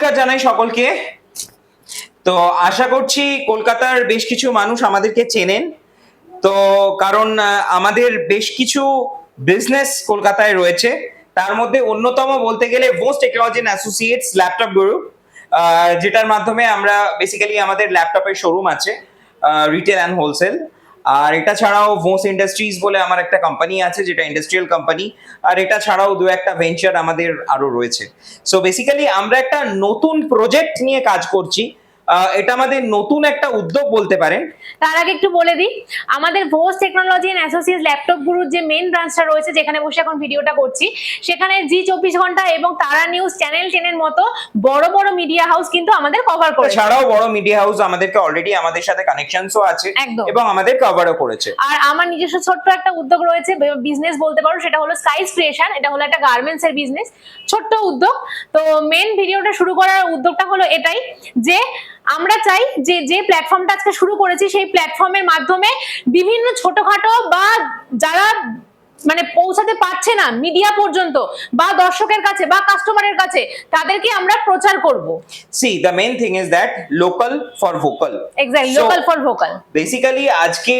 নমস্কার জানাই সকলকে। তো আশা করছি কলকাতার বেশ কিছু মানুষ আমাদেরকে চেনেন। তো কারণ আমাদের বেশ কিছু বিজনেস কলকাতায় রয়েছে, তার মধ্যে অন্যতম বলতে গেলে ভোস টেকনোলজি অ্যান্ড অ্যাসোসিয়েটস ল্যাপটপ গুরু, যেটার মাধ্যমে আমরা বেসিক্যালি আমাদের ল্যাপটপের শোরুম আছে, রিটেল অ্যান্ড হোলসেল। আর এটা ছাড়াও ভোস ইন্ডাস্ট্রিজ বলে আমার একটা কোম্পানি আছে, যেটা ইন্ডাস্ট্রিয়াল কোম্পানি। আর এটা ছাড়াও দু একটা ভেঞ্চার আমাদের আরো রয়েছে। সো বেসিক্যালি আমরা একটা নতুন প্রজেক্ট নিয়ে কাজ করছি। এটা আমাদের নতুন একটা উদ্যোগ বলতে পারেন। তার আগে একটু বলে দিই, আমাদের ভোস টেকনোলজি এন্ড অ্যাসোসিয়েটস ল্যাপটপ গুরুর যে মেইন ব্রাঞ্চটা রয়েছে, যেখানে বসে এখন ভিডিওটা করছি, সেখানে জি 24 ঘন্টা এবং তারা নিউজ, চ্যানেল 10 এর মতো বড় বড় মিডিয়া হাউস কিন্তু আমাদের কভার করেছে। ছাড়াও বড় মিডিয়া হাউস আমাদেরকে অলরেডি আমাদের সাথে কানেকশনসও আছে এবং আমাদের কভারও করেছে। আর আমার নিজস্ব ছোট্ট একটা উদ্যোগ রয়েছে, বিজনেস বলতে পারো, সেটা হলো স্কাইস ক্রিয়েশন। এটা হলো একটা গার্মেন্টস এর বিজনেস, ছোট্ট উদ্যোগ। তো মেইন ভিডিওটা শুরু করার উদ্যোগটা হলো এটাই যে আমরা চাই যে প্ল্যাটফর্মটা আজকে শুরু করেছি, সেই প্ল্যাটফর্মের মাধ্যমে বিভিন্ন ছোটখাটো বা যারা মানে পৌঁছাতে পারছে না মিডিয়া পর্যন্ত বা দর্শকের কাছে বা কাস্টমারের কাছে, তাদেরকে আমরা প্রচার করব। See, the main thing is that local for vocal. Exactly, local for vocal. Basically আজকে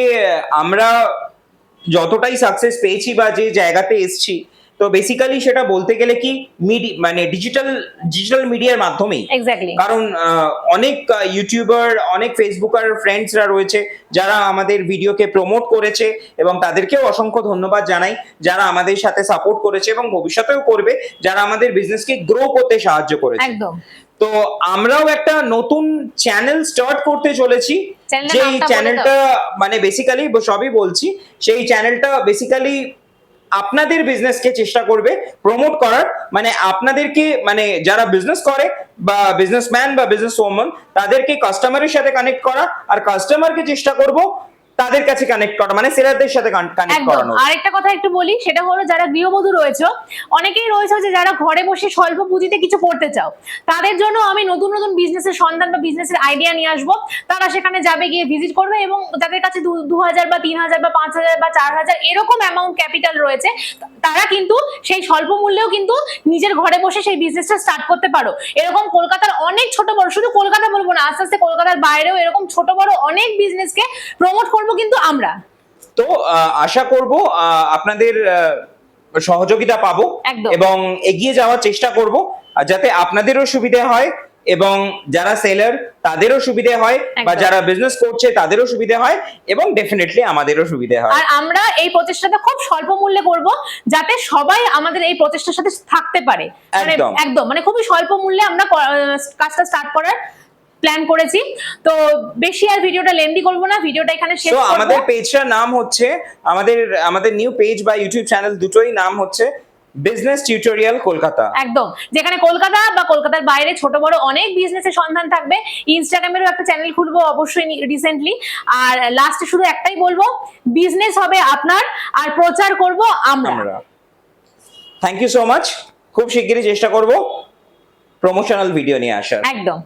আমরা যতটাই সাকসেস পেয়েছি বা যে জায়গাতে এসেছি, তো বেসিক্যালি সেটা বলতে গেলে কি মানে ডিজিটাল মিডিয়ার মাধ্যমেই। এক্স্যাক্টলি। কারণ অনেক ইউটিউবার, অনেক ফেসবুকার ফ্রেন্ডসরা রয়েছে যারা আমাদের ভিডিওকে প্রমোট করেছে, এবং তাদেরকেও অসংখ্য ধন্যবাদ জানাই, যারা আমাদের সাথে সাপোর্ট করেছে এবং ভবিষ্যতেও করবে, যারা আমাদের বিজনেসকে গ্রো করতে সাহায্য করেছে। একদম। তো আমরাও একটা নতুন চ্যানেল স্টার্ট করতে চলেছি, যেই চ্যানেলটা মানে বেসিক্যালি সবই বলছি, সেই চ্যানেলটা বেসিক্যালি আপনাদের বিজনেসকে চেষ্টা করবে প্রমোট করার, মানে আপনাদেরকে, মানে যারা বিজনেস করে বা বিজনেসম্যান বা বিজনেস ওম্যান, তাদেরকে কাস্টমারের সাথে কানেক্ট করা, আর কাস্টমারকে চেষ্টা করব তাদের কাছে কানেক্ট করা, মানে সেলারদের সাথে কানেক্ট করানো। আরেকটা কথা একটু বলি, সেটা হলো যারা গৃহবধূ রয়েছে, অনেকেই রয়েছে যে যারা ঘরে বসে স্বল্প পুঁজিতে কিছু করতে চাও, তাদের জন্য আমি নতুন নতুন বিজনেসের সন্ধান বা বিজনেসের আইডিয়া নিয়ে আসবো। তারা সেখানে যাবে, গিয়ে ভিজিট করবে, এবং যাদের কাছে 2000 বা 3000 বা 5000 বা 4000 এরকম অ্যামাউন্ট ক্যাপিটাল রয়েছে, তারা কিন্তু সেই স্বল্প মূল্যেও কিন্তু নিজের ঘরে বসে সেই বিজনেসটা স্টার্ট করতে পারো। এরকম কলকাতার অনেক ছোট বড়, শুধু কলকাতা বলবো না, আস্তে আস্তে কলকাতার বাইরেও এরকম ছোট বড় অনেক বিজনেসকে প্রমোট করবো কিন্তু আমরা। তো আশা করব আপনাদের সহযোগিতা পাবো এবং এগিয়ে যাওয়ার চেষ্টা করব, যাতে আপনাদেরও সুবিধা হয় এবং যারা সেলার তাদেরও সুবিধা হয়, বা যারা বিজনেস করছে তাদেরও সুবিধা হয়, এবং ডেফিনেটলি আমাদেরও সুবিধা হয়। আর আমরা এই প্রচেষ্টাটা খুব স্বল্প মূল্যে করব, যাতে সবাই আমাদের এই প্রচেষ্টার সাথে থাকতে পারে। একদম মানে খুবই স্বল্প মূল্যে আমরা কাজটা স্টার্ট করার প্ল্যান করেছি। তো বেশি আর ভিডিওটা লেন্দি করব না, ভিডিওটা এখানে শেষ করব। আমাদের পেজটার নাম হচ্ছে, আমাদের নিউ পেজ বা ইউটিউব চ্যানেল দুটোই নাম হচ্ছে বিজনেস টিউটোরিয়াল কলকাতা। একদম, যেখানে কলকাতা বা কলকাতার বাইরে ছোট বড় অনেক বিজনেসের সন্ধান থাকবে। ইনস্টাগ্রামেরও একটা চ্যানেল খুলবো অবশ্যই রিসেন্টলি। আর লাস্টে শুধু একটাই বলবো, বিজনেস হবে আপনার আর প্রচার করব আমরা। Thank you so much. খুব শিগগিরই চেষ্টা করব প্রমোশনাল ভিডিও নিয়ে আসার। একদম।